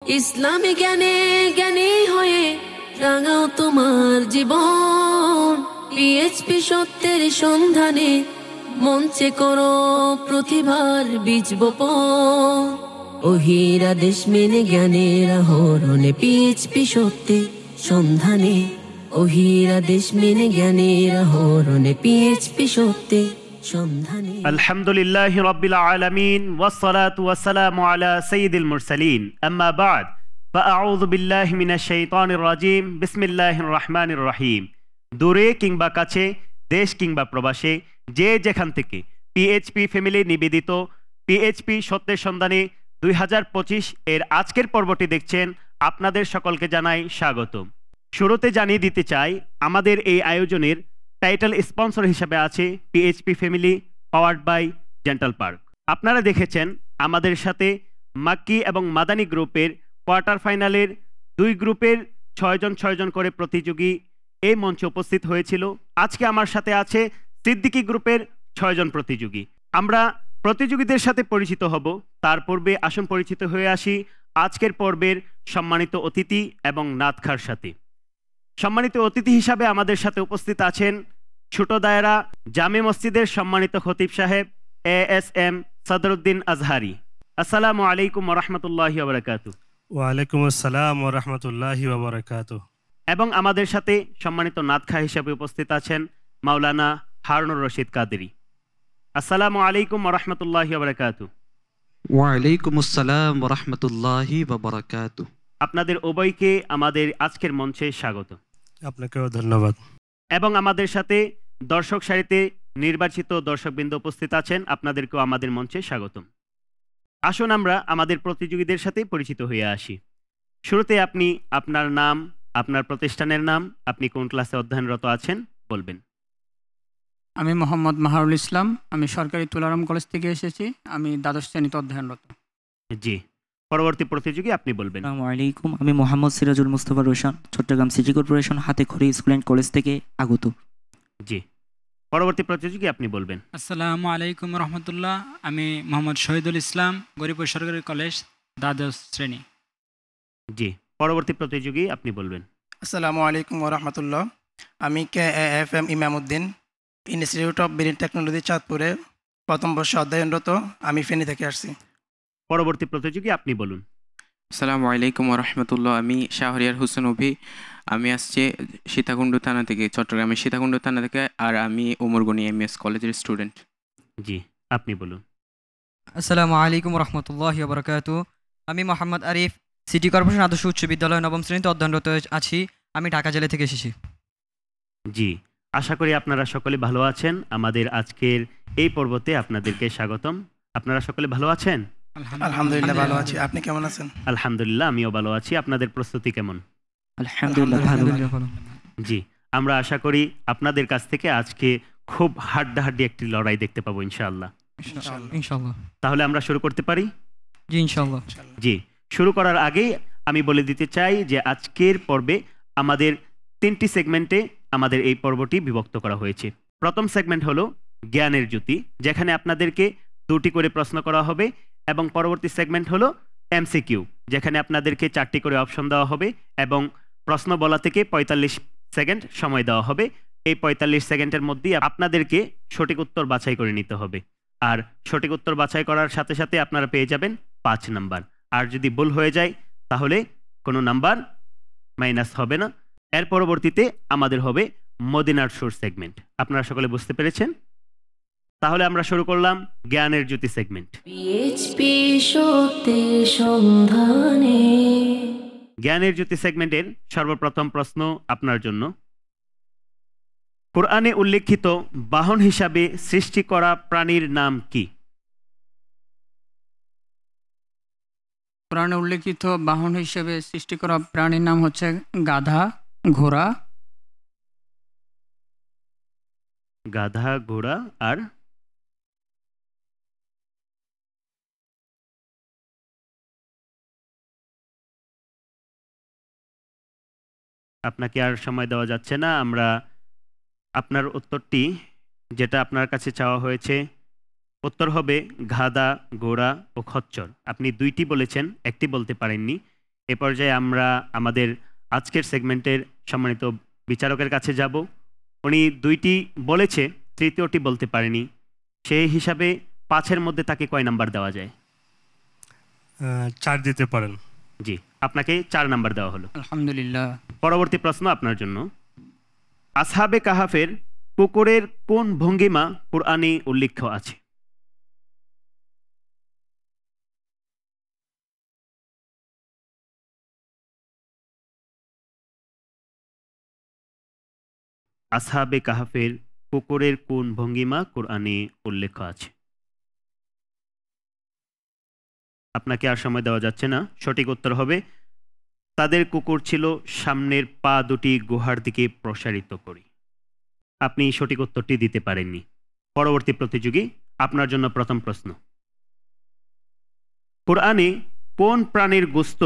ইসলামী জ্ঞানে জ্ঞানী হয়ে রাঙাও তোমার জীবন। পিএইচপি সত্যের সন্ধানে মঞ্চে করো প্রতিভার বীজ বপন। ওহির আদেশ মেনে জ্ঞানের আহরণে পিএইচপি সত্যের সন্ধানে। ওহির আদেশ মেনে জ্ঞানের আহরণে পিএইচপি সত্যের সন্ধানে। আলহামদুলিল্লাহি রাব্বিল আলামিন ওয়াসসালাতু ওয়াসসালামু আলা সাইয়্যিদিল মুরসালিন, আম্মা বা'দ, ফাআউযু বিল্লাহি মিনাশ শাইতানির রাজীম। বিসমিল্লাহির রহমানির রহিম। দূরে কিংবা কাছে, দেশ কিংবা প্রবাসে, যে যেখান থেকে পিএইচপি ফ্যামিলি নিবেদিত পিএইচপি সত্যের সন্ধানে 2025 এর আজকের পর্বটি দেখছেন, আপনাদের সকলকে জানাই স্বাগতম। শুরুতে জানিয়ে দিতে চাই, আমাদের এই আয়োজনের টাইটেল স্পন্সর হিসেবে আছে PHP family, powered by Gentle Park. আপনারা দেখেছেন আমাদের সাথে মাক্কি এবং মাদানী গ্রুপের কোয়ার্টার ফাইনালের দুই গ্রুপের 6 জন করে প্রতিযোগী এই মঞ্চে উপস্থিত হয়েছিল। আজকে আমার সাথে আছে সিদ্দিকী গ্রুপের 6 জন প্রতিযোগী। আমরা প্রতিযোগীদের সাথে পরিচিত হব, তার পূর্বে আসুন পরিচিত হয়ে আসি আজকের পর্বের সম্মানিত অতিথি এবং নাতখার সাথে। সম্মানিত অতিথি হিসাবে আমাদের সাথে উপস্থিত আছেন ছোট দায়রা জামে মসজিদের সম্মানিত খতিব সাহেব ASM সদরুদ্দিন আজহারি। আসসালামু আলাইকুম ওয়া রাহমাতুল্লাহি ওয়া বারাকাতুহু। ওয়া আলাইকুম আসসালাম ওয়া রাহমাতুল্লাহি ওয়া বারাকাতুহু। এবং আমাদের সাথে সম্মানিত নাতখা হিসাবে উপস্থিত আছেন মাওলানা হারুনুর রশিদ কাদেরী। আসসালামু আলাইকুম ওয়া রাহমাতুল্লাহি ওয়া বারাকাতুহু। ওয়া আলাইকুম আসসালাম ওয়া রাহমাতুল্লাহি ওয়া বারাকাতুহু। আপনাদের উভয়কে আমাদের আজকের মঞ্চে স্বাগত। আপনাকেও ধন্যবাদ। এবং আমাদের সাথে দর্শক সারিতে নির্বাচিত দর্শকবৃন্দ উপস্থিত আছেন, আপনাদেরকেও আমাদের মঞ্চে স্বাগতম। আসুন আমরা আমাদের প্রতিযোগীদের সাথে পরিচিত হয়ে আসি। শুরুতে আপনি আপনার নাম, আপনার প্রতিষ্ঠানের নাম, আপনি কোন ক্লাসে অধ্যয়নরত আছেন বলবেন। আমি মোহাম্মদ মাহারুল ইসলাম, আমি সরকারি তুলারাম কলেজ থেকে এসেছি, আমি দ্বাদশ শ্রেণীতে অধ্যয়নরত। জি, পরবর্তী প্রতিযোগী আপনি বলবেন। আসসালামু আলাইকুম, আমি মোহাম্মদ সিরাজুল মুস্তাফা রোশন, চট্টগ্রাম সিটি কর্পোরেশন হাতেখড়ি স্কুল অ্যান্ড কলেজ থেকে আগত। জি, পরবর্তী প্রতিযোগী আপনি বলবেন। আসসালামু আলাইকুম রহমতুল্লাহ, আমি মোহাম্মদ শহীদুল ইসলাম, গরিপুর সরকারি কলেজ, দ্বাদশ শ্রেণী। জি, পরবর্তী প্রতিযোগী আপনি বলবেন। আসসালামু আলাইকুম ওরহমতুল্লাহ, আমি KAFM Imamuddin, institute of building technology চাঁদপুরে প্রথম বর্ষে অধ্যয়নরত, আমি ফেনী থেকে আসছি। পরবর্তী প্রতিযোগী আপনি বলুন। আসসালামু আলাইকুম রহমতুল্লাহ, আমি শাহরিয়ার হোসেন অভি, আমি আসছি সীতাকুণ্ড থানা থেকে, চট্টগ্রামের সীতাকুণ্ড থানা থেকে, আর আমি উমরগনি MS কলেজের স্টুডেন্ট। জি, আপনি বলুন। আসসালামু আলাইকুম রহমতুল্লাহি ওয়া বারাকাতুহু, আমি মোহাম্মদ আরিফ, সিটি কর্পোরেশন আদর্শ উচ্চ বিদ্যালয় নবম শ্রেণীতে অধ্যয়নরত আছি, আমি ঢাকা জেলা থেকে এসেছি। জি, আশা করি আপনারা সকলে ভালো আছেন। আমাদের আজকের এই পর্বতে আপনাদেরকে স্বাগতম। আপনারা সকলে ভালো আছেন? আলহামদুলিল্লাহ ভালো আছি, আপনি কেমন আছেন? আলহামদুলিল্লাহ, আমিও ভালো আছি। আপনাদের প্রস্তুতি কেমন? আলহামদুলিল্লাহ ভালো। জি, আমরা আশা করি আপনাদের কাছ থেকে আজকে খুব হাড্ডাহাড্ডি একটি লড়াই দেখতে পাবো ইনশাআল্লাহ। ইনশাআল্লাহ। তাহলে আমরা শুরু করতে পারি? জি ইনশাআল্লাহ। জি, শুরু করার আগে আমি বলে দিতে চাই যে আজকের পর্বে আমাদের 3টি সেগমেন্টে আমাদের এই পর্বটি বিভক্ত করা হয়েছে। প্রথম সেগমেন্ট হলো জ্ঞানের জ্যোতি, যেখানে আপনাদেরকে 2টি করে প্রশ্ন করা হবে, এবং পরবর্তী সেগমেন্ট হলো MCQ, যেখানে আপনাদেরকে 4টি করে অপশন দেওয়া হবে এবং প্রশ্ন বলা থেকে 45 সেকেন্ড সময় দেওয়া হবে। এই 45 সেকেন্ডের মধ্যেই আপনাদেরকে সঠিক উত্তর বাছাই করে নিতে হবে। আর সঠিক উত্তর বাছাই করার সাথে সাথে আপনারা পেয়ে যাবেন 5 নাম্বার। আর যদি ভুল হয়ে যায় তাহলে কোনো নাম্বার মাইনাস হবে না। এর পরবর্তীতে আমাদের হবে মদিনার সুর সেগমেন্ট। আপনারা সকলে বুঝতে পেরেছেন? তাহলে আমরা শুরু করলাম জ্ঞানের জ্যোতি সেগমেন্ট। পিএইচপি সত্যের সন্ধানে। জ্ঞানের জ্যোতি সেগমেন্টের সর্বপ্রথম প্রশ্ন আপনার জন্য। কোরআনে উল্লেখিত বাহন হিসাবে সৃষ্টি করা প্রাণীর নাম কি? কোরআনে উল্লেখিত বাহন হিসেবে সৃষ্টি করা প্রাণীর নাম হচ্ছে গাধা, ঘোড়া। গাধা, ঘোড়া, আর আপনাকে আর সময় দেওয়া যাচ্ছে না। আমরা আপনার উত্তরটি, যেটা আপনার কাছে চাওয়া হয়েছে, উত্তর হবে গাধা, ঘোড়া ও খচ্চর। আপনি 2টি বলেছেন, একটি বলতে পারেননি। এ পর্যায়ে আমরা আমাদের আজকের সেগমেন্টের সম্মানিত বিচারকের কাছে যাব। উনি 2টি বলেছে, তৃতীয়টি বলতে পারেনি, সেই হিসাবে 5-এর মধ্যে তাকে কয় নাম্বার দেওয়া যায়? 4 দিতে পারেন। জি, আপনাকে 4 নাম্বার দেওয়া হলো। আলহামদুলিল্লাহ। পরবর্তী প্রশ্ন আপনার জন্য। আসহাবে কাহাফের কুকুরের কোন ভঙ্গিমা কুরআনে উল্লেখ আছে? আসহাবে কাহাফের কুকুরের কোন ভঙ্গিমা কুরআনে উল্লেখ আছে? আপনাকে আর সময় দেওয়া যাচ্ছে না। সঠিক উত্তর হবে তাদের কুকুর ছিল সামনের পা দুটি গুহার দিকে প্রসারিত করে। আপনি সঠিক উত্তরটি দিতে পারেননি। পরবর্তী প্রতিযোগী, আপনার জন্য প্রথম প্রশ্ন। কুরআনে কোন প্রাণীর গোশত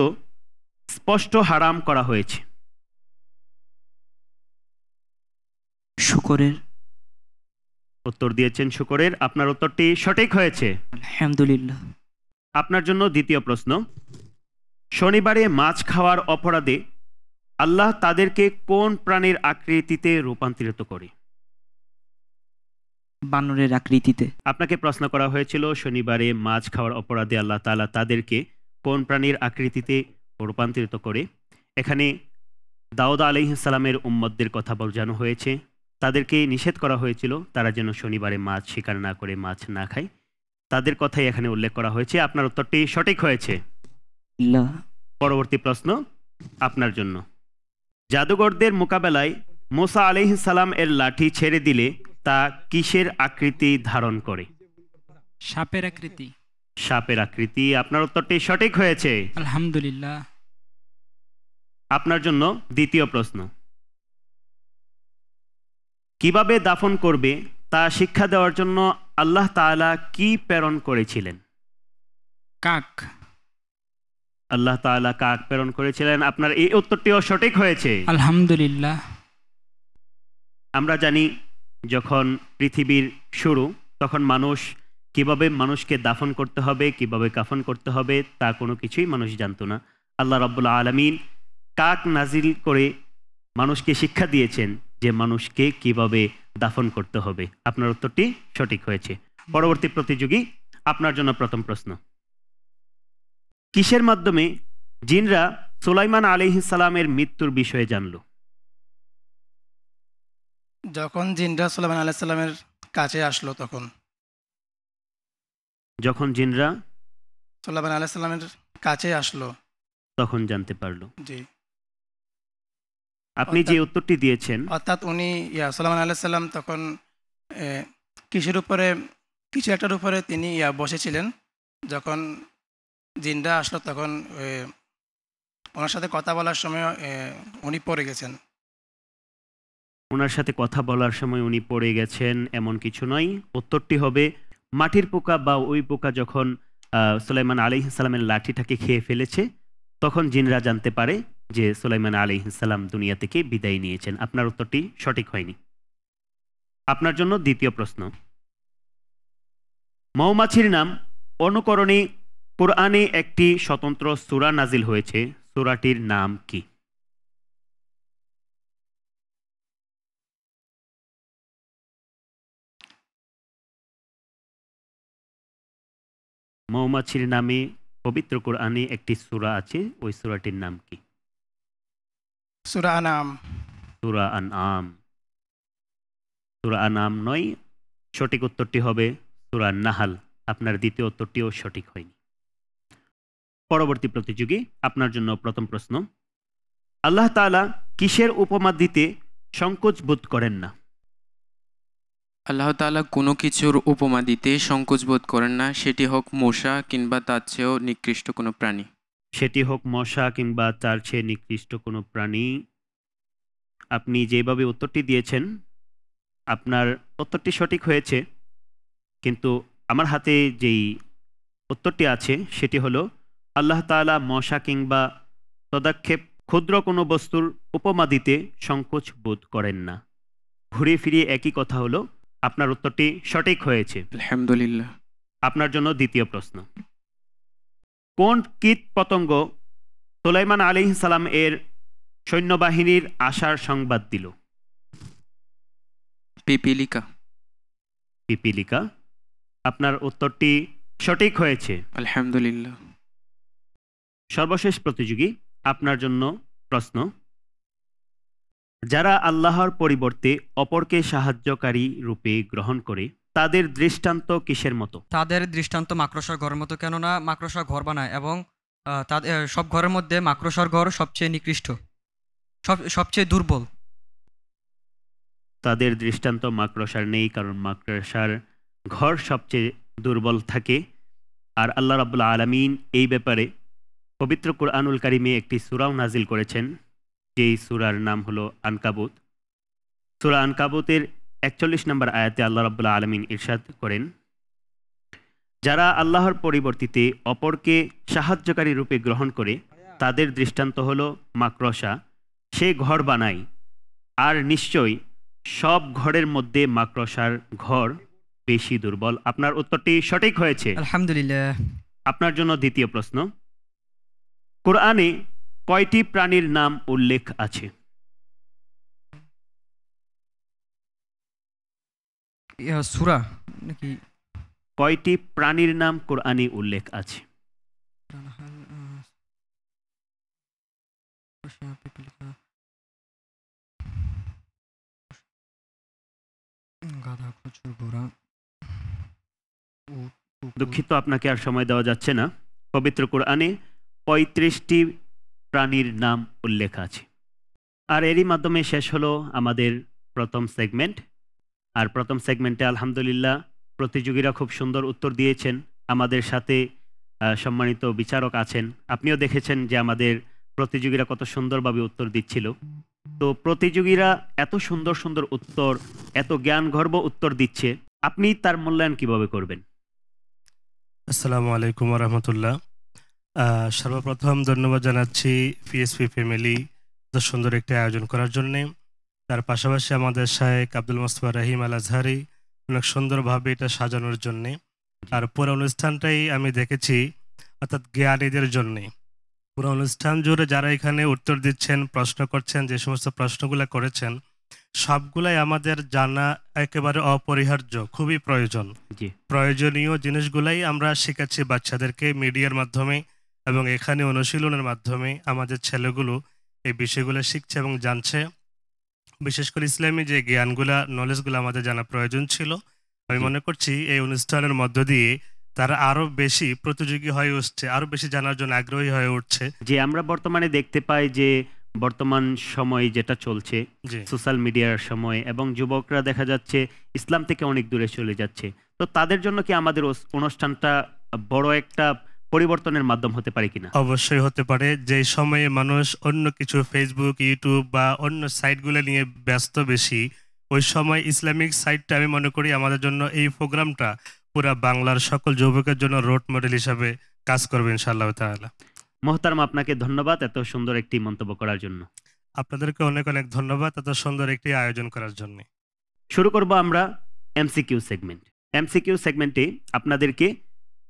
স্পষ্ট হারাম করা হয়েছে? শুকরের। উত্তর দিয়েছেন শুকরের। আপনার উত্তরটি সঠিক হয়েছে। আলহামদুলিল্লাহ। আপনার জন্য দ্বিতীয় প্রশ্ন। শনিবারে মাছ খাওয়ার অপরাধে আল্লাহ তাদেরকে কোন প্রাণীর আকৃতিতে রূপান্তরিত করে? বানরের আকৃতিতে। আপনাকে প্রশ্ন করা হয়েছিল শনিবারে মাছ খাওয়ার অপরাধে আল্লাহ তাআলা তাদেরকে কোন প্রাণীর আকৃতিতে রূপান্তরিত করে। এখানে দাউদ আলাইহিস সালামের উম্মতদের কথা বোঝানো হয়েছে। তাদেরকে নিষেধ করা হয়েছিল তারা যেন শনিবারে মাছ শিকার না করে, মাছ না খায়। তাদের কথাই এখানে উল্লেখ করা হয়েছে। আপনার উত্তরটি সঠিক হয়েছে। পরবর্তী প্রশ্ন আপনার জন্য। জাদুঘরদের মোকাবেলায় মুসা আলাইহিস সালাম এর লাঠি ছেড়ে দিলে তা কিসের আকৃতি ধারণ করে? সাপের আকৃতি। সাপের আকৃতি। আপনার উত্তরটি সঠিক হয়েছে। আলহামদুলিল্লাহ। আপনার জন্য দ্বিতীয় প্রশ্ন। কিভাবে দাফন করবে তা শিক্ষা দেওয়ার জন্য আল্লাহ তাআলা কি প্রেরণ করেছিলেন? কাক। আল্লাহ তাআলা কাক প্রেরণ করেছিলেন। আপনার এই উত্তরটিও সঠিক হয়েছে। আলহামদুলিল্লাহ। আমরা জানি যখন পৃথিবীর শুরু তখন মানুষ কিভাবে মানুষকে দাফন করতে হবে, কিভাবে কাফন করতে হবে তা কোনো কিছুই মানুষ জানতো না। আল্লাহ রাব্বুল আলামিন কাক নাজিল করে মানুষকে শিক্ষা দিয়েছেন যে মানুষকে কিভাবে দাফন করতে হবে। আপনার উত্তরটি সঠিক হয়েছে। পরবর্তী প্রতিযোগী, আপনার জন্য প্রথম প্রশ্ন। কিসের মাধ্যমে জিনরা সুলাইমান আলাইহিস সালামের মৃত্যুর বিষয়ে জানল? যখন জিনরা সুলাইমান আলাইহিস সালামের কাছে আসলো তখন। যখন জিনরা সুলাইমান আলাইহিস সালামের কাছে আসলো তখন জানতে পারলো। জি। আপনি যে উত্তরটি দিয়েছেন, অর্থাৎ উনি সুলাইমান আলাইহিস সালাম তখন কিছু একটার উপরে তিনি বসেছিলেন। যখন জিনরা আসলো তখন ওনার সাথে কথা বলার সময় উনি পড়ে গেছেন। ওনার সাথে কথা বলার সময় উনি পড়ে গেছেন এমন কিছু নয়। উত্তরটি হবে মাটির পোকা বা ওই পোকা যখন সুলাইমান আলাইহিস সালামের লাঠিটাকে খেয়ে ফেলেছে তখন জিনরা জানতে পারে যে সুলাইমান আলাইহিস সালাম দুনিয়া থেকে বিদায় নিয়েছেন। আপনার উত্তরটি সঠিক হয়নি। আপনার জন্য দ্বিতীয় প্রশ্ন। মৌমাছির নাম অনুকরণে কুরআনে একটি স্বতন্ত্র সূরা নাজিল হয়েছে। সূরাটির নাম কি? মৌমাছির নামে পবিত্র কুরআনে একটি সূরা আছে, ওই সূরাটির নাম কি? সূরা আনাম। সূরা আনআম। সূরা আনআম নয়, সঠিক উত্তরটি হবে সূরা নাহাল। আপনার দ্বিতীয় উত্তরটিও সঠিক হয়নি। পরবর্তী প্রতিযোগী, আপনার জন্য প্রথম প্রশ্ন। আল্লাহ তাআলা কিসের উপমা দিতে সংকোচ বোধ করেন না? আল্লাহ তাআলা কোনো কিছুর উপমা দিতে সংকোচ বোধ করেন না, সেটি হোক মশা কিংবা তার চেয়েও নিকৃষ্ট কোনো প্রাণী। সেটি হোক মশা কিংবা তার চেয়ে নিকৃষ্ট কোনো প্রাণী। আপনি যেভাবে উত্তরটি দিয়েছেন আপনার উত্তরটি সঠিক হয়েছে, কিন্তু আমার হাতে যেই উত্তরটি আছে সেটি হলো আল্লাহ তাআলা মশা কিংবা তদাক্ষেপ ক্ষুদ্র কোনো বস্তুর উপমা দিতে সংকোচ বোধ করেন না। ঘুরিয়ে ফিরিয়ে একই কথা হলো। আপনার উত্তরটি সঠিক হয়েছে। আলহামদুলিল্লাহ। আপনার জন্য দ্বিতীয় প্রশ্ন। কোন কীট পতঙ্গ সুলাইমান আলাইহিস সালাম এর সৈন্যবাহিনীর আসার সংবাদ দিল? পিপিলিকা। পিপিলিকা। আপনার উত্তরটি সঠিক হয়েছে। আলহামদুলিল্লাহ। সর্বশেষ প্রতিযোগী, আপনার জন্য প্রশ্ন। যারা আল্লাহর পরিবর্তে অপরকে সাহায্যকারী রূপে গ্রহণ করে তাদের দৃষ্টান্ত কিসের মতো? তাদের দৃষ্টান্ত মাকড়সার ঘরের মতো, কেননা মাকড়সা ঘর বানায় এবং তাদের সব ঘরের মধ্যে মাকড়সার ঘর সবচেয়ে নিকৃষ্ট, সবচেয়ে দুর্বল। তাদের দৃষ্টান্ত মাকড়সার নেই, কারণ মাকড়সার ঘর সবচেয়ে দুর্বল থাকে। আর আল্লাহ রাব্বুল আলামিন এই ব্যাপারে পবিত্র কুরআনুল কারিমে একটি সূরাও নাজিল করেছেন, যেই সূরার নাম হলো আনকাবুত। সূরা আনকাবুতের ৪১ নম্বর আয়াতে আল্লাহ রাব্বুল আলামিন ইরশাদ করেন, যারা আল্লাহর পরিবর্তিতে অপরকে সাহায্যকারী রূপে গ্রহণ করে তাদের দৃষ্টান্ত হলো মাকড়সা, সে ঘর বানায়, আর নিশ্চয়ই সব ঘরের মধ্যে মাকড়সার ঘর বেশি দুর্বল। আপনার উত্তরটি সঠিক হয়েছে, আলহামদুলিল্লাহ। আপনার জন্য দ্বিতীয় প্রশ্ন। কোরআনে কয়টি প্রাণীর নাম উল্লেখ আছে? সূরা নাকি? কয়টি প্রাণীর নাম কোরআনে উল্লেখ আছে? দুঃখিত, আপনাকে আর সময় দেওয়া যাচ্ছে না। পবিত্র কোরআনে ৩৫টি প্রাণীর নাম উল্লেখ আছে। আর এরই মাধ্যমে শেষ হলো আমাদের প্রথম সেগমেন্ট। আর প্রথম সেগমেন্টে আলহামদুলিল্লাহ প্রতিযোগীরা খুব সুন্দর উত্তর দিয়েছেন। আমাদের সাথে সম্মানিত বিচারক আছেন, আপনিও দেখেছেন যে আমাদের প্রতিযোগীরা কত সুন্দরভাবে উত্তর দিচ্ছিল। তো প্রতিযোগীরা এত সুন্দর সুন্দর উত্তর, এত জ্ঞানগর্ভ উত্তর দিচ্ছে, আপনি তার মূল্যায়ন কিভাবে করবেন? আসসালামু আলাইকুম রহমতুল্লাহ। সর্বপ্রথম ধন্যবাদ জানাচ্ছি পিএসপি ফ্যামিলি এত সুন্দর একটি আয়োজন করার জন্যে। তার পাশাপাশি আমাদের শায়েখ আব্দুল মুস্তাফা রহিম আল আজহারি অনেক সুন্দরভাবে এটা সাজানোর জন্যে। আর পুরো অনুষ্ঠানটাই আমি দেখেছি অর্থাৎ জ্ঞানীদের জন্যে। পুরো অনুষ্ঠান জুড়ে যারা এখানে উত্তর দিচ্ছেন, প্রশ্ন করছেন, যে সমস্ত প্রশ্নগুলো করেছেন সবগুলাই আমাদের জানা একেবারে অপরিহার্য, খুবই প্রয়োজন। প্রয়োজনীয় জিনিসগুলাই আমরা শেখাচ্ছি বাচ্চাদেরকে মিডিয়ার মাধ্যমে, এবং এখানে অনুশীলনের মাধ্যমে আমাদের ছেলেগুলো এই বিষয়গুলো শিখছে এবং জানছে। বিশেষ করে ইসলামী যে জ্ঞানগুলা, নলেজগুলো আমাদের জানা প্রয়োজন ছিল, আমি মনে করছি এই অনুষ্ঠানের মধ্য দিয়ে তারা আরো বেশি প্রতিযোগী হয়ে উঠছে, আরো বেশি জানার জন্য আগ্রহী হয়ে উঠছে। যে আমরা বর্তমানে দেখতে পাই যে বর্তমান সময় যেটা চলছে, সোশ্যাল মিডিয়ার সময়, এবং যুবকরা দেখা যাচ্ছে ইসলাম থেকে অনেক দূরে চলে যাচ্ছে। তো তাদের জন্য কি আমাদের অনুষ্ঠানটা বড় একটা পরিবর্তনের মাধ্যম হতে পারে কিনা? অবশ্যই হতে পারে। যে সময়ে মানুষ অন্য কিছু ফেসবুক, ইউটিউব বা অন্য সাইটগুলো নিয়ে ব্যস্ত বেশি, ওই সময় ইসলামিক সাইটটা আমি মনে করি আমাদের জন্য এই প্রোগ্রামটা পুরা বাংলার সকল যুবকের জন্য রোড মডেল হিসাবে কাজ করবে ইনশাআল্লাহ তাআলা। মোহতারাম, আপনাকে ধন্যবাদ এত সুন্দর একটি মন্তব্য করার জন্য। আপনাদেরকে অনেক অনেক ধন্যবাদ এত সুন্দর একটি আয়োজন করার জন্য। শুরু করব আমরা এমসিকিউ সেগমেন্ট। এমসিকিউ সেগমেন্টে আপনাদেরকে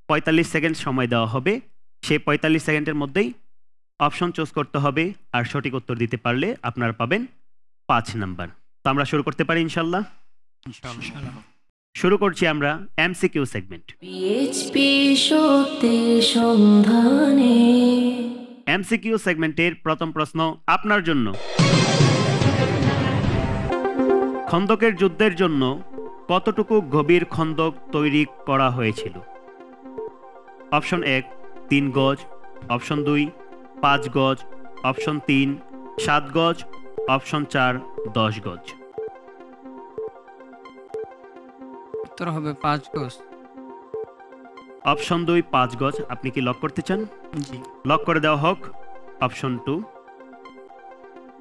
৪৫ সেকেন্ড সময় দেওয়া হবে। সেই ৪৫ সেকেন্ডের মধ্যেই অপশন চুজ করতে হবে, আর সঠিক উত্তর দিতে পারলে আপনারা পাবেন ৫ নাম্বার। তো আমরা শুরু করতে পারি ইনশাআল্লাহ। শুরু করছি আমরা এমসিকিউ সেগমেন্ট। পিএইচপি সত্যের সন্ধানে। এমসিকিউ সেগমেন্টের প্রথম প্রশ্ন আপনার জন্য। খন্দকের যুদ্ধের জন্য কতটুকু গভীর খন্দক তৈরি করা হয়েছিল? অপশন ১ ৩ গজ, অপশন ২ ৫ গজ, অপশন ৩ ৭ গজ, অপশন ৪ ১০ গজ। উত্তর হবে ৫ গজ। অপশন ২ ৫ গজ। আপনি কি লক করতে চান? জি, লক করে দেওয়া হোক। অপশন ২।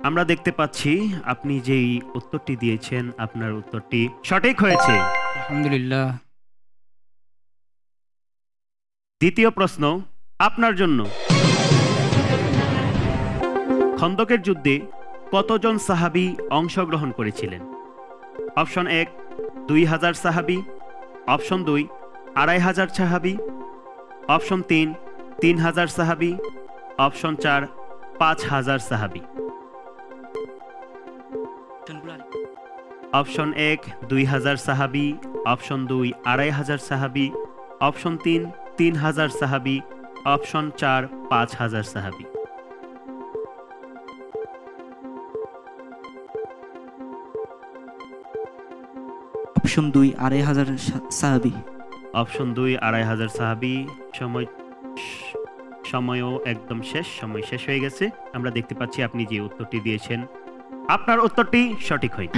আমরা দেখতে পাচ্ছি আপনি যেই উত্তরটি দিয়েছেন আপনার উত্তরটি সঠিক হয়েছে, আলহামদুলিল্লাহ। দ্বিতীয় প্রশ্ন আপনার জন্য। খন্দকের যুদ্ধে কতজন সাহাবী অংশগ্রহণ করেছিলেন? অপশন ১ ২,০০০ সাহাবী, অপশন ২ ২,৫০০ সাহাবী, অপশন ৩ ৩,০০০ সাহাবী, অপশন ৪ 5000 সাহাবি? অপশন 1 2000 সাহাবি, অপশন 2 2500 সাহাবি, অপশন 3 3000 সাহাবি, অপশন 4 5000 সাহাবি। অপশন 2 2500 সাহাবি। অপশন 2 2500 সাহাবি। সময়ও একদম শেষ, সময় শেষ হয়ে গেছে। আমরা দেখতে পাচ্ছি আপনি যে উত্তরটি দিয়েছেন আপনার উত্তরটি সঠিক হয়নি।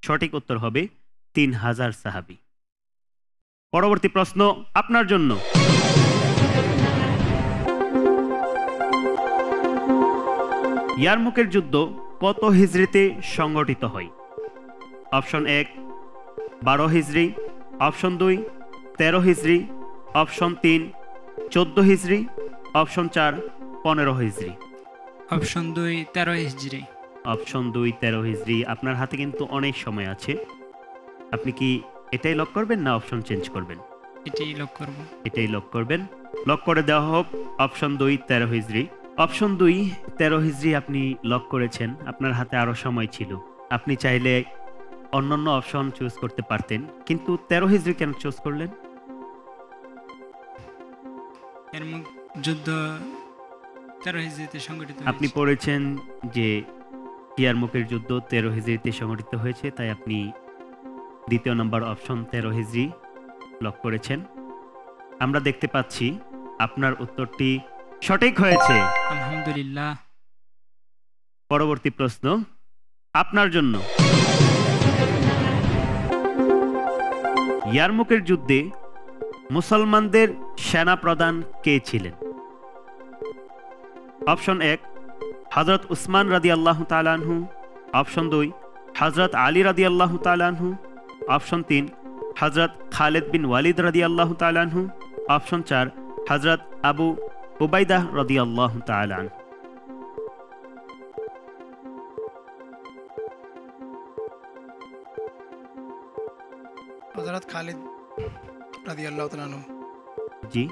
সঠিক উত্তর হবে 3000 সাহাবি। পরবর্তী প্রশ্ন আপনার জন্য। ইয়ারমুকের যুদ্ধ কত হিজরিতে সংগঠিত হয়? অপশন 1 12 হিজরি, অপশন 2 13 হিজরি, অপশন 3 14 হিজরি, অপশন 4 15 হিজরি। অপশন 2 13 হিজরি। অপশন 2 13 হিজরি। আপনার হাতে কিন্তু অনেক সময় আছে। আপনি কি এটাই লক করবেন না অপশন চেঞ্জ করবেন? এটাই লক করব। এটাই লক করবেন। লক করে দেওয়া হোক অপশন 2 13 হিজরি। অপশন 2 13 হিজরি আপনি লক করেছেন। আপনার হাতে আরো সময় ছিল। আপনি চাইলে অন্যান্য অপশন চুজ করতে পারতেন, কিন্তু 13 হিজরি কেন চুজ করলেন? ইয়ারমুক যুদ্ধ 13 হিজরিতে সংগঠিত হয়েছে। আপনি পড়েছেন যে ইয়ারমুকের যুদ্ধ 13 হিজরিতে সংগঠিত হয়েছে, তাই আপনি দ্বিতীয় নম্বর অপশন 13 হিজরি লক করেছেন। আমরা দেখতে পাচ্ছি আপনার উত্তরটি সঠিক হয়েছে। আলহামদুলিল্লাহ। পরবর্তী প্রশ্ন আপনার জন্য। ইয়ারমুকের যুদ্ধে মুসলমানদের সেনা প্রধান কে ছিলেন? অপশন 1 হযরত উসমান রাদিয়াল্লাহু তাআলা আনহু, অপশন 2 হযরত আলী রাদিয়াল্লাহু তাআলা আনহু, অপশন 3 হযরত খালিদ বিন ওয়ালিদ রাদিয়াল্লাহু তাআলা আনহু, অপশন 4 হযরত আবু উবাইদা রাদিয়াল্লাহু তাআলা আনহু। হযরত খালিদ রাদিয়াল্লাহু তাআলা আনহু। জি,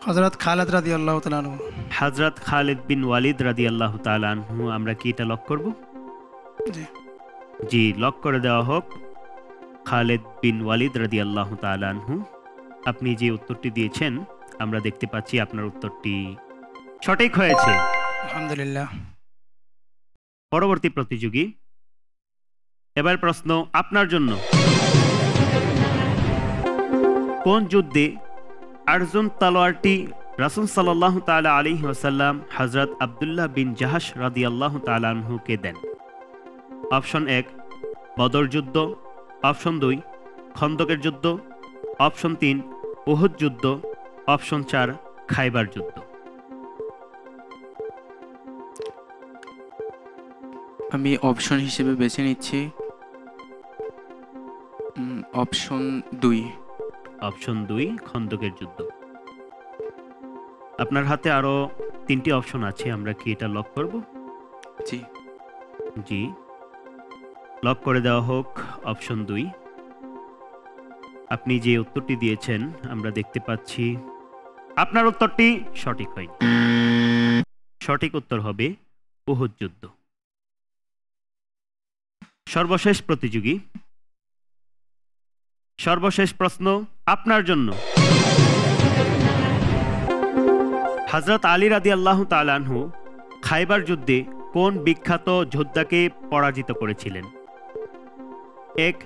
হযরত খালিদ রাদিয়াল্লাহু তাআলা আনহু। হযরত খালিদ বিন ওয়ালিদ রাদিয়াল্লাহু তাআলা আনহু। আমরা কি এটা লক করব? জি। জি, লক করে দেওয়া হোক খালিদ বিন ওয়ালিদ রাদিয়াল্লাহু তাআলা আনহু। আপনি যে উত্তরটি দিয়েছেন আমরা দেখতে পাচ্ছি আপনার উত্তরটি সঠিক হয়েছে। আলহামদুলিল্লাহ। পরবর্তী প্রতিযোগী। এবার প্রশ্ন আপনার জন্য। কোন যুদ্ধে আরজুন তলোয়ারটি রাসূল সাল্লাল্লাহু তাআলা আলাইহি ওয়াসাল্লাম হযরত আব্দুল্লাহ বিন জাহাশ রাদিয়াল্লাহু তাআলা আনহুকে দেন? অপশন 1 বদর যুদ্ধ, অপশন 2 খন্দকের যুদ্ধ, অপশন 3 উহুদ যুদ্ধ, অপশন 4 খাইবার যুদ্ধ। আমি অপশন হিসেবে বেছে নিচ্ছি অপশন 2। অপশন 2 খন্দকের যুদ্ধ। আপনার হাতে আরো 3টি অপশন আছে। আমরা কি এটা লক করব? জি। জি, লক করে দেওয়া হোক অপশন 2। আপনি যে উত্তরটি দিয়েছেন আমরা দেখতে পাচ্ছি আপনার উত্তরটি সঠিক হয়নি। সঠিক উত্তর হবে উহুদ যুদ্ধ। সর্বশেষ প্রতিযোগী। সর্বশেষ প্রশ্ন আপনার জন্য। হযরত আলী রাদিয়াল্লাহু তাআলা আনহু খাইবার যুদ্ধে কোন বিখ্যাত যোদ্ধাকে পরাজিত করেছিলেন? 1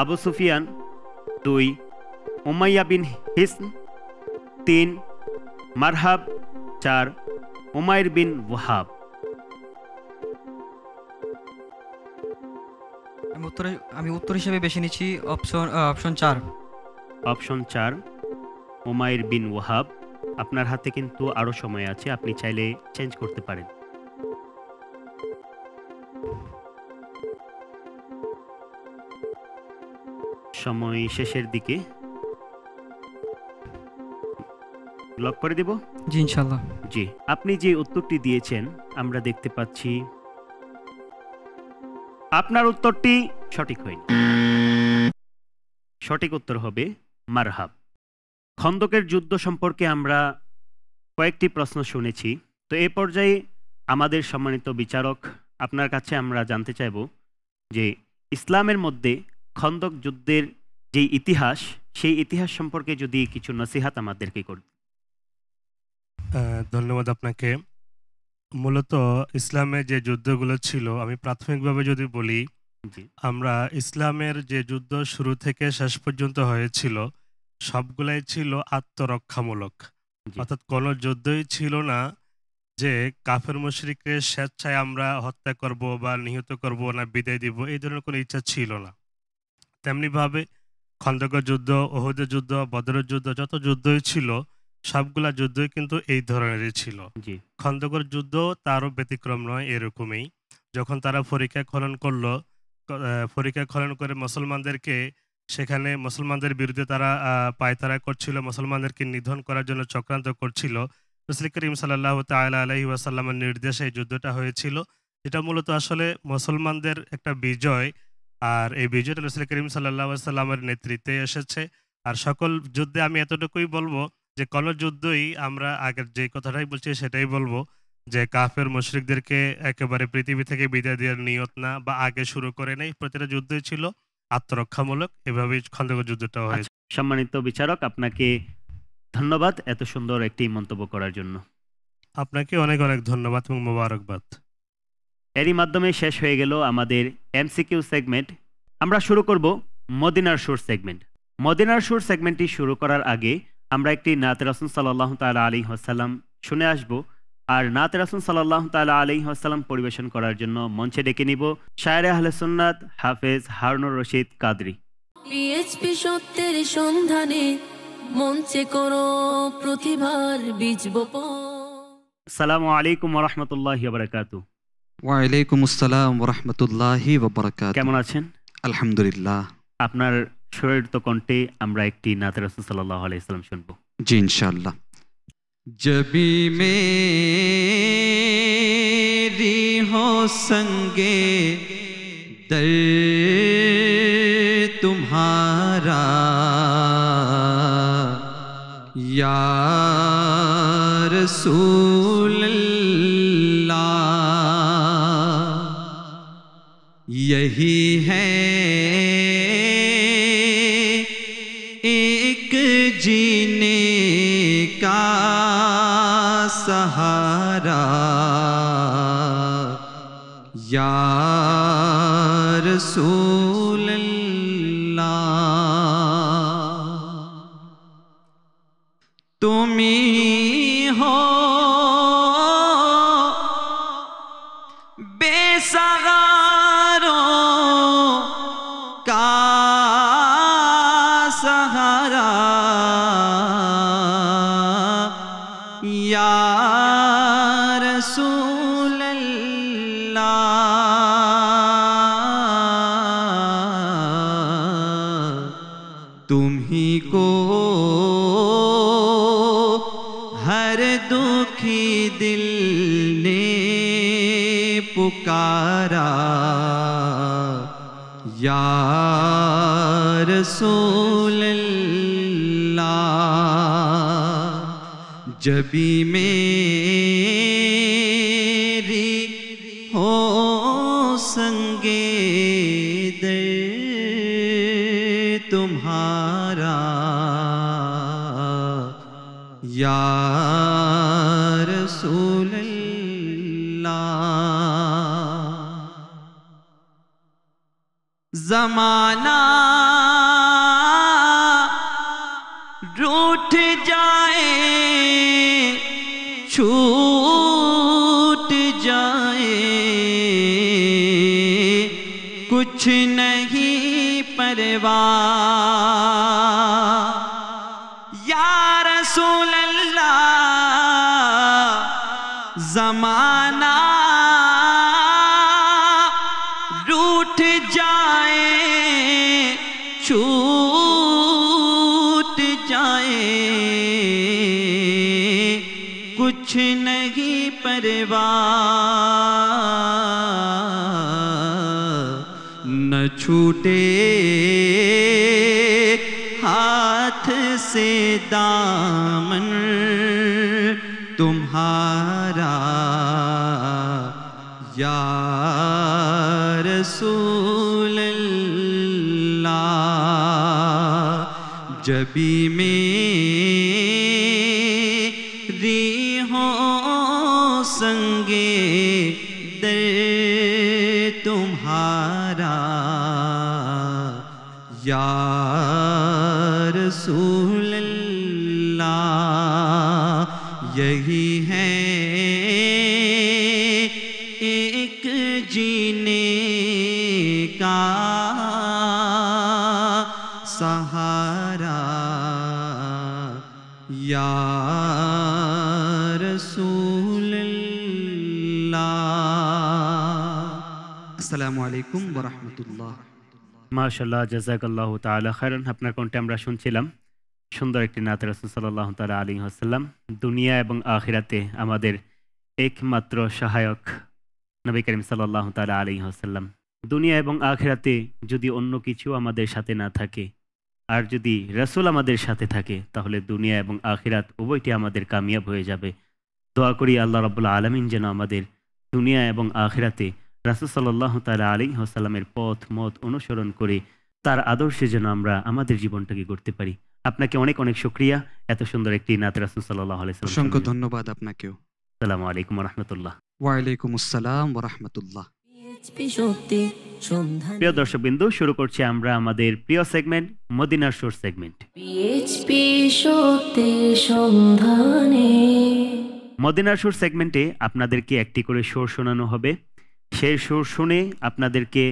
আবু সুফিয়ান, 2 উমাইয়া বিন হিসন, 3 মারহাব, 4 উমাইর বিন ওয়াহাব। আমি উত্তর হিসেবে বেছে নিচ্ছি অপশন 4। অপশন 4 উমাইর বিন ওয়াহাব। আপনার হাতে কিন্তু আরো সময় আছে, আপনি চাইলে চেঞ্জ করতে পারেন। সময় শেষের দিকে। লক করে দিব? জি ইনশাআল্লাহ। জি, আপনি যে উত্তরটি দিয়েছেন আমরা দেখতে পাচ্ছি আপনার উত্তরটি সঠিক হয়নি। সঠিক উত্তর হবে মারহাব। খন্দকের যুদ্ধ সম্পর্কে আমরা কয়েকটি প্রশ্ন শুনেছি। তো এই পর্যায়ে আমাদের সম্মানিত বিচারক আপনার কাছে আমরা জানতে চাইব যে ইসলামের মধ্যে খন্দক যুদ্ধের যে ইতিহাস, সেই ইতিহাস সম্পর্কে যদি কিছু নসিহাত আমাদেরকে করবেন। ধন্যবাদ আপনাকে। মূলত ইসলামের যে যুদ্ধগুলো ছিল, আমি প্রাথমিকভাবে যদি বলি, আমরা ইসলামের যে যুদ্ধ শুরু থেকে শেষ পর্যন্ত হয়েছিল সবগুলাই ছিল আত্মরক্ষামূলক। অর্থাৎ কোনো যুদ্ধই ছিল না যে কাফের মুশরিককে স্বেচ্ছায় আমরা হত্যা করব বা নিহত করব না বিদায় দিব, এই ধরনের কোনো ইচ্ছা ছিল না। তেমনিভাবে খন্দকের যুদ্ধ, ওহুদের যুদ্ধ, বদরের যুদ্ধ, যত যুদ্ধই ছিল সবগুলা যুদ্ধই কিন্তু এই ধরনেরই ছিল। খন্দকের যুদ্ধ তারও ব্যতিক্রম নয়, এরকমই। যখন তারা পরীক্ষা খনন করলো, পরীক্ষা খনন করে মুসলমানদেরকে, সেখানে মুসলমানদের বিরুদ্ধে তারা পায়তারা করছিল, মুসলমানদেরকে নিধন করার জন্য চক্রান্ত করছিল। রাসূল করিম সাল্লাল্লাহু তাআলা আলাইহি ওয়াসাল্লামের নির্দেশে এই যুদ্ধটা হয়েছিল, যেটা মূলত আসলে মুসলমানদের একটা বিজয়। আর এই বিজয়টা রাসূল করিম সাল্লাল্লাহু আলাইহি ওয়াসাল্লামের নেতৃত্বে এসেছে। আর সকল যুদ্ধে আমি এতটুকুই বলবো যে কোনো যুদ্ধই আমরা আগের যে কথাটাই বলছি সেটাই বলবো যে কাফের মুশরিকদেরকে একেবারে পৃথিবী থেকে বিদায় দেওয়ার নিয়ত না, বা আগে শুরু করে নেই। প্রতিটা যুদ্ধই ছিল আত্মরক্ষামূলক। এভাবেই খন্দকের যুদ্ধটা হয়েছে। সম্মানিত বিচারক, আপনাকে ধন্যবাদ এত সুন্দর একটি মন্তব্য করার জন্য। আপনাকে অনেক অনেক ধন্যবাদ এবং মোবারকবাদ। এরই মাধ্যমে শেষ হয়ে গেল আমাদের এমসিকিউ সেগমেন্ট। আমরা শুরু করব মদিনার সুর সেগমেন্ট। মদিনার সুর সেগমেন্টটি শুরু করার আগে আমরা একটি নাতে রাসূল সাল্লাল্লাহু তাআলা আলাইহি ওয়াসাল্লাম শুনে আসব। আর নাতে রাসূল সাল্লাল্লাহু তাআলা আলাইহি ওয়াসাল্লাম পরিবেশন করার জন্য মঞ্চে ডেকে নিব শায়েরে আহলে সুন্নাত হাফেজ হারুনুর রশিদ কাদরি। পিএইচপি সত্যের সন্ধানে মঞ্চে করো প্রতিভার বীজ বপন। আসসালামু আলাইকুম ওয়া রাহমাতুল্লাহি ওয়া বারাকাতুহু। ওয়া আলাইকুম আসসালাম ওয়া রাহমাতুল্লাহি ওয়া বারাকাতুহু। কেমন আছেন? আলহামদুলিল্লাহ। আপনার সুরেরিত কণ্ঠে আমরা একটি নাতে রাসূল সাল্লাল্লাহু আলাইহি ওয়াসাল্লাম শুনবো। জি ইনশাআল্লাহ। जबी मेरी हो संगे दर तुम्हारा या रसूल अल्लाह, यही है एक जीने का सहारा या रसूल अल्लाह। तुम ही हो बेसहारों का सहारा या रसूल अल्लाह। तुम ही को हर दुखी दिल ने पुकारा या रसूल अल्लाह। जबी मेरी हो संगे दर तुम्हारा या रसूल अल्लाह। ज़माना रूठ जाए छूट जाए कुछ नहीं परवाह या रसूल अल्लाह। ज़माना रूठ जाए छूट जाए कुछ नहीं परवाह, न छूटे हाथ से दामन तुम्हारा या रसूल अल्लाह जब भी मेरी हो संगे दर तुम्हारा या रसूल अल्लाह यही है एक जीने का सहारा या रसूल अल्लाह। अस्सलामु अलैकुम व रहमतुल्लाह। মাশাআল্লাহ, জাযাকাল্লাহু তাআলা খায়রান। আপনার কণ্ঠে আমরা শুনছিলাম সুন্দর একটি নাত রাসূল সাল্লাল্লাহু তাআলা আলাইহি ওয়াসাল্লাম। দুনিয়া এবং আখিরাতে আমাদের একমাত্র সহায়ক নবী করিম সাল্লাল্লাহু তাআলা আলাইহি ওয়াসাল্লাম। দুনিয়া এবং আখিরাতে যদি অন্য কিছু আমাদের সাথে না থাকে, আর যদি রাসূল আমাদের সাথে থাকে, তাহলে দুনিয়া এবং আখিরাত উভয়টি আমাদের কামিয়াব হয়ে যাবে। দোয়া করি আল্লাহ রাব্বুল আলামিন যেন আমাদের দুনিয়া এবং আখিরাতে রাসূল সাল্লাল্লাহু তাআলা আলাইহি ওয়াসাল্লামের পথ মত অনুসরণ করে তার আদর্শে যেন আমরা আমাদের জীবনটাকে গড়তে পারি। আপনাকে অনেক অনেক শুকরিয়া এত সুন্দর একটি নাত রাসূল সাল্লাল্লাহু আলাইহি ওয়াসাল্লাম। অসংখ্য ধন্যবাদ আপনাকেও। আসসালামু আলাইকুম ওয়া রাহমাতুল্লাহ। ওয়া আলাইকুম আসসালাম ওয়া রাহমাতুল্লাহ। প্রিয় দর্শকবৃন্দ, শুরু করছি আমরা আমাদের প্রিয় সেগমেন্ট মদিনার সুর সেগমেন্ট। পিএইচপি সত্যের সন্ধানে। মদিনার সুর সেগমেন্টে আপনাদেরকে একটি করে সুর শোনানো হবে। সেই সুর শুনে আপনাদেরকে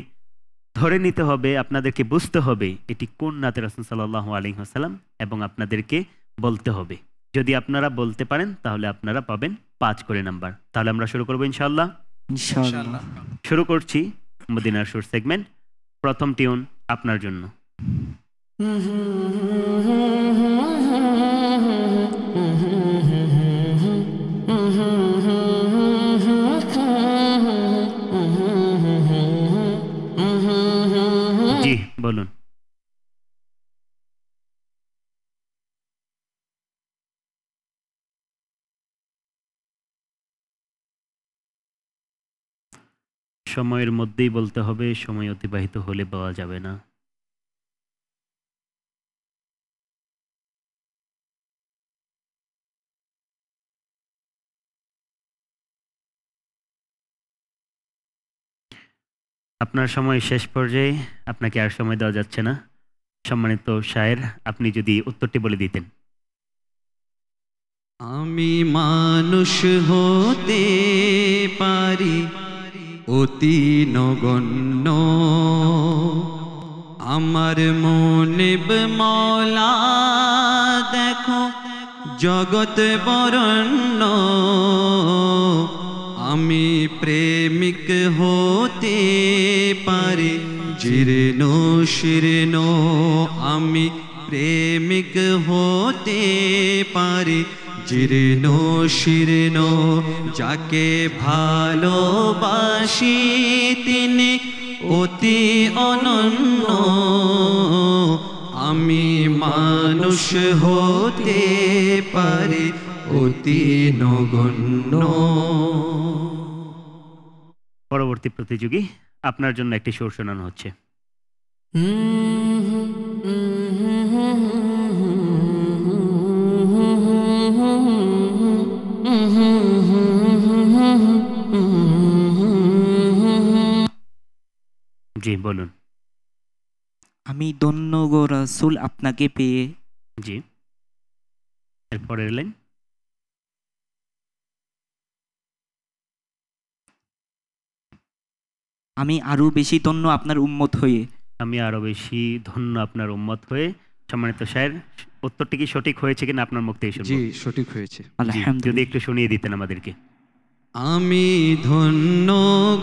ধরে নিতে হবে, আপনাদেরকে বুঝতে হবে এটি কোন নাতে রাসূল সাল্লাল্লাহু আলাইহি ওয়াসাল্লাম, এবং আপনাদেরকে বলতে হবে। যদি আপনারা বলতে পারেন তাহলে আপনারা পাবেন 5 করে নাম্বার। তাহলে আমরা শুরু করব ইনশাআল্লাহ। ইনশাআল্লাহ। শুরু করছি মদিনার সুর সেগমেন্ট। প্রথম টিউন আপনার জন্য। জি বলুন। সময়ের মধ্যেই বলতে হবে, সময় অতিবাহিত হলে পাওয়া যাবে না। আপনার সময় শেষ পর্যায়ে, আপনাকে আর সময় দেওয়া যাচ্ছে না। সম্মানিত শায়ের, আপনি যদি উত্তরটি বলে দিতেন। আমি মানুষ হতে পারি অতি নগণ্য, আমার মনিব মওলা দেখো জগৎ বরণ্য। আমি প্রেমিক হতে পারি জীর্ণ শীর্ণ, আমি প্রেমিক হতে পারি জীর্ণ শীর্ণ। যাকে ভালোবাসি তিনি অতি অনন্য, আমি মানুষ হতে পারি অতি নগণ্য। পরবর্তী প্রতিযোগী, আপনার জন্য একটি সুর শোনানো হচ্ছে। জি বলুন। আমি ধন্য গো রাসূল আপনাকে পেয়ে। জি, এরপরের লাইন। আমি আরো বেশি ধন্য আপনার উম্মত হয়ে। আমি আরো বেশি ধন্য আপনার উম্মত হয়ে। সম্মানিত শায়ের, উত্তরটি কি সঠিক হয়েছে কিনা আপনার মুখ থেকে শুনবো? জি সঠিক হয়েছে। যদি একটু শুনিয়ে দিতেন আমাদেরকে। আমি ধন্য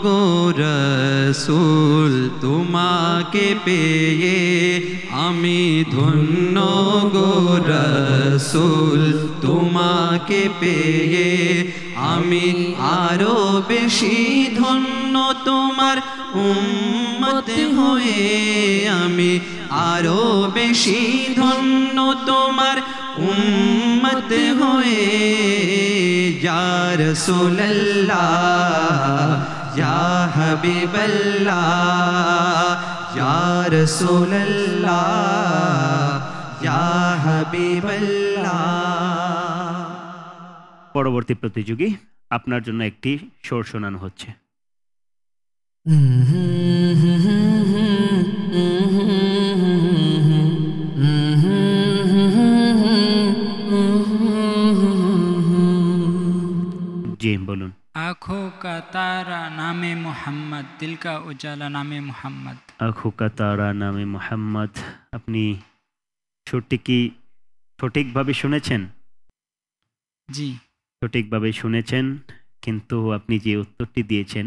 গো রাসূল তোমাকে পেয়ে, আমি ধন্য গো রাসূল তোমাকে পেয়ে। আমি আরো বেশি ধন্য তোমার উম্মত হয়ে, আমি আরো বেশি ধন্য তোমার উম্মত হয়ে। ইয়া রাসূলুল্লাহ या हबीब अल्लाह या रसूल अल्लाह या हबीब अल्लाह। পরবর্তী প্রতিযোগী, আপনার জন্য একটি সুর শোনানো হচ্ছে। জি বলুন। आँखों का तारा नामे मोहम्मद, दिल का उजाला नामे मोहम्मद। आँखों का तारा नामे मोहम्मद। আপনি সুরটি কি সঠিকভাবে শুনেছেন? জি সঠিকভাবে শুনেছেন, কিন্তু আপনি যে উত্তরটি দিয়েছেন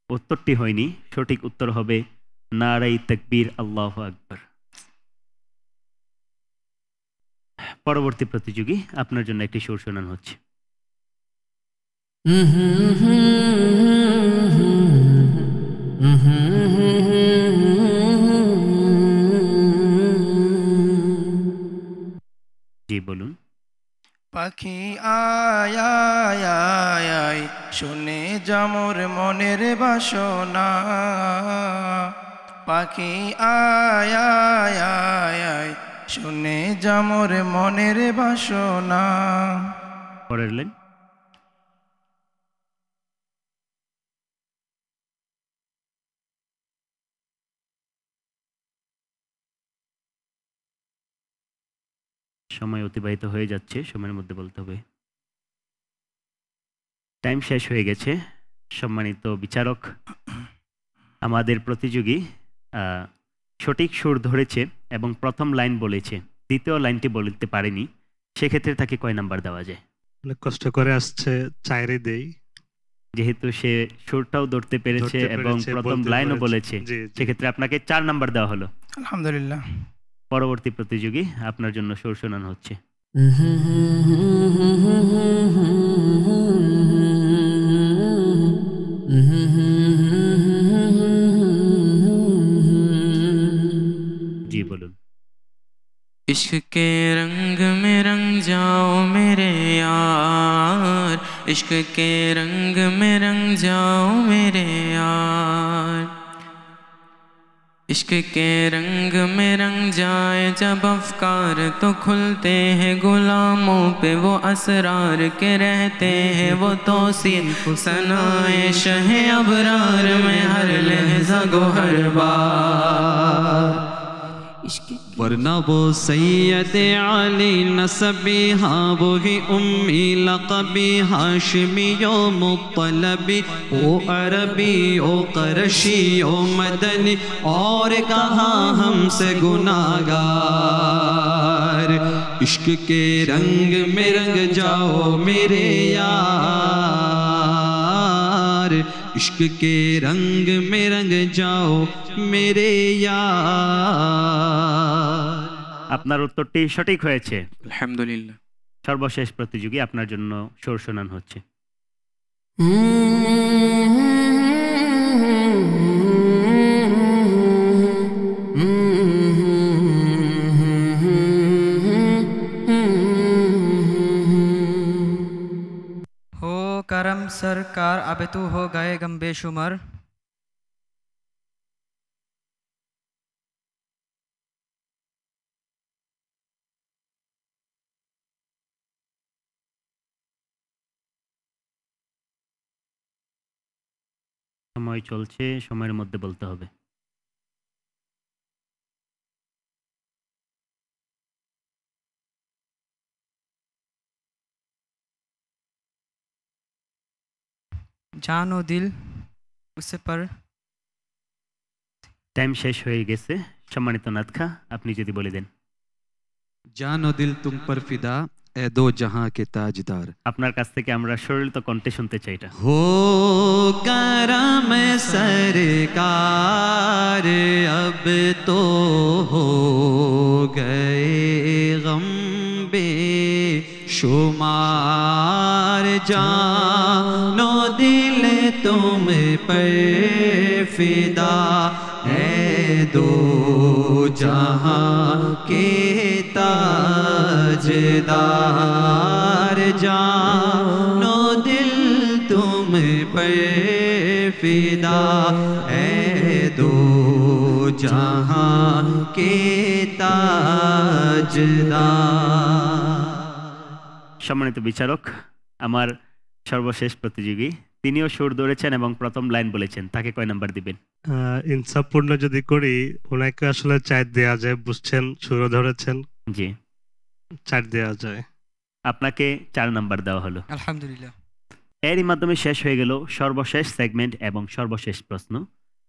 উত্তরটি হয়নি। সঠিক উত্তর হবে নারাই তাকবীর, আল্লাহু আকবার। পরবর্তী প্রতিযোগী, আপনার জন্য একটি সুর শোনানো হচ্ছে। জি বলুন। পাখি আয় আয় আয় আয়, শুনে যামোর মনের বাসনা। পাখি আয় আয় আয় আয়, শুনে যামোর মনের বাসনা। পরের লাইন। সময় অতিবাহিত হয়ে যাচ্ছে, সময়ের মধ্যে বলতে হবে। টাইম শেষ হয়ে গেছে। সম্মানিত বিচারক, আমাদের প্রতিযোগী সঠিক সুর ধরেছে এবং প্রথম লাইন বলেছে, দ্বিতীয় লাইনটি বলতে পারেনি। সেক্ষেত্রে তাকে কয় নাম্বার দেওয়া যায়? অনেক কষ্ট করে আসছে, চাইরে দেই। যেহেতু সে সুরটাও ধরতে পেরেছে এবং প্রথম লাইনও বলেছে, সেক্ষেত্রে আপনাকে 4 নাম্বার দেওয়া হলো। আলহামদুলিল্লাহ। পরবর্তী প্রতিযোগী, আপনার জন্য সুর শোনানো হচ্ছে। জি বলুন। इश्क के रंग में रंग जाओ मेरे यार, इश्क के रंग में रंग जाओ मेरे यार। इश्क के रंग में रंग जाए जब अफकार, तो खुलते हैं गुलामों पे वो असरार के, रहते हैं वो तौसीफ सनाए शहे अबरार में हर लहज़ा गो हर बार। वरना वो सैयद अली नसबी, हाँ वो ही उम्मी लक़बी, हाशिमी ओ मुत्तलबी, ओ अरबी ओ क़रशी ओ मदनी, और कहाँ हमसे गुनाहगार। इश्क के रंग में रंग जाओ मेरे यार, इश्क के रंग में रंग जाओ मेरे यार। আপনার উত্তরটি সঠিক হয়েছে, আলহামদুলিল্লাহ। সর্বশেষ প্রতিযোগী, আপনার জন্য সুর শোনানো হচ্ছে। हो करम सरकार, अब तो हो गए गम बेशुमार। সময় চলছে, সময়ের মধ্যে বলতে হবে। जानो दिल उसे पर। টাইম শেষ হয়ে গেছে। সম্মানিত নাতখা, আপনি যদি বলে দেন। जानो दिल तुम पर फिदा, ए दो जहां के ताजदार। আপনার কাছ থেকে আমরা সরল তো কণ্ঠে শুনতে চাই এটা। हो करम सरकार, अब तो हो गए गम बेशुमार। जानो दिल तुम पर फिदा, है दो जहां के ताजदार। जानो दिल तुम पर फिदा है दो जहां के ताजदार। সম্মানিত বিচারক, আমার সর্বশেষ প্রতিযোগী, তিনিও সুর ধরেছেন এবং প্রথম লাইন বলেছেন, তাকে কয় নাম্বার দিবেন? ইনসাফপূর্ণ যদি করি, ওনাকে আসলে 4 দেওয়া যায়, বুঝছেন, সুরও ধরেছেন, জি 4 দেওয়া যায়। আপনাকে 4 নাম্বার দেওয়া হলো। আলহামদুলিল্লাহ। এরই মাধ্যমে শেষ হয়ে গেল সর্বশেষ সেগমেন্ট এবং সর্বশেষ প্রশ্ন।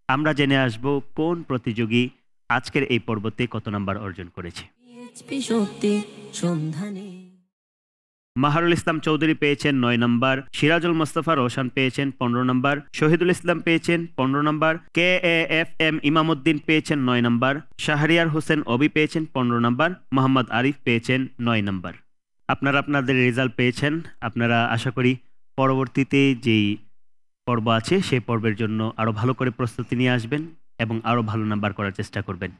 আমরা জেনে আসব কোন প্রতিযোগী আজকের এই পর্বতে কত নাম্বার অর্জন করেছে। পিএইচপি সত্যি সন্ধানে মাহারুল ইসলাম চৌধুরী পেয়েছেন 9 নাম্বার, সিরাজুল মোস্তফা রোশন পেয়েছেন 15 নাম্বার, শহীদুল ইসলাম পেয়েছেন 15 নাম্বার, KAFM ইমামউদ্দিন পেয়েছেন 9 নাম্বার, শাহরিয়ার হোসেন অবি পেয়েছেন 15 নাম্বার, মোহাম্মদ আরিফ পেয়েছেন 9 নাম্বার। আপনারা আপনাদের রেজাল্ট পেয়েছেন। আপনারা আশা করি পরবর্তীতে যেই পর্ব আছে সেই পর্বের জন্য আরও ভালো করে প্রস্তুতি নিয়ে আসবেন এবং আরও ভালো নাম্বার করার চেষ্টা করবেন।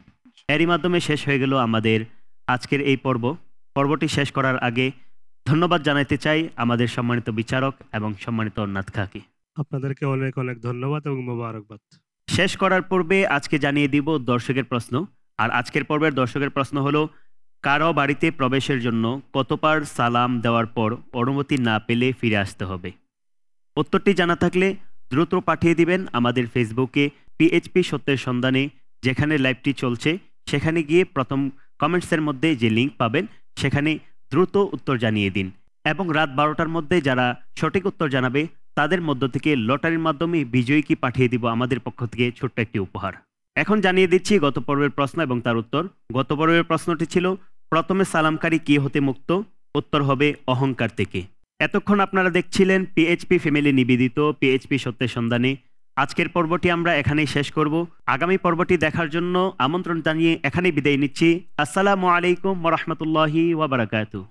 এরই মাধ্যমে শেষ হয়ে গেল আমাদের আজকের এই পর্বটি শেষ করার আগে ধন্যবাদ জানাতে চাই আমাদের সম্মানিত বিচারক এবং সম্মানিত অন্নাথ খাকে। আপনাদেরকে অনেক অনেক ধন্যবাদ এবং মোবারকবাদ। শেষ করার পূর্বে আজকে জানিয়ে দিব দর্শকের প্রশ্ন। আর আজকের পর্বের দর্শকের প্রশ্ন হলো, কারো বাড়িতে প্রবেশের জন্য কতবার সালাম দেওয়ার পর অনুমতি না পেলে ফিরে আসতে হবে? উত্তরটি জানা থাকলে দ্রুত পাঠিয়ে দিবেন আমাদের ফেসবুকে পিএইচপি সত্যের সন্ধানে, যেখানে লাইভটি চলছে সেখানে গিয়ে প্রথম কমেন্টসের মধ্যে যে লিঙ্ক পাবেন সেখানে দ্রুত উত্তর জানিয়ে দিন। এবং রাত 12টার মধ্যে যারা সঠিক উত্তর জানাবে তাদের মধ্য থেকে লটারির মাধ্যমে বিজয়ীকে পাঠিয়ে দিব আমাদের পক্ষ থেকে ছোট্ট একটি উপহার। এখন জানিয়ে দিচ্ছি গত পর্বের প্রশ্ন এবং তার উত্তর। গত পর্বের প্রশ্নটি ছিল, প্রথমে সালামকারী কি হতে মুক্ত? উত্তর হবে অহংকার থেকে। এতক্ষণ আপনারা দেখছিলেন পিএইচপি ফ্যামিলি নিবেদিত পিএইচপি সত্যের সন্ধানে। আজকের পর্বটি আমরা এখানেই শেষ করব। আগামী পর্বটি দেখার জন্য আমন্ত্রণ জানিয়ে এখানেই বিদায় নিচ্ছি। আসসালামু আলাইকুম ওয়া রাহমাতুল্লাহি ওয়া বারাকাতুহু।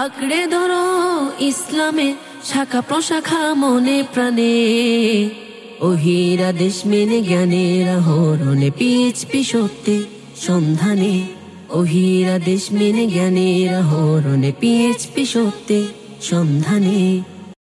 আঁকড়ে ধরো ইসলামে শাখা প্রশাখা মনে প্রাণে, ওহিরা দেশ মেনে জ্ঞানের আহরণে পিএইচপি সত্যের সন্ধানে, ওহিরা দেশ মেনে জ্ঞানের আহরণে পিএইচপি সত্যের সন্ধানে।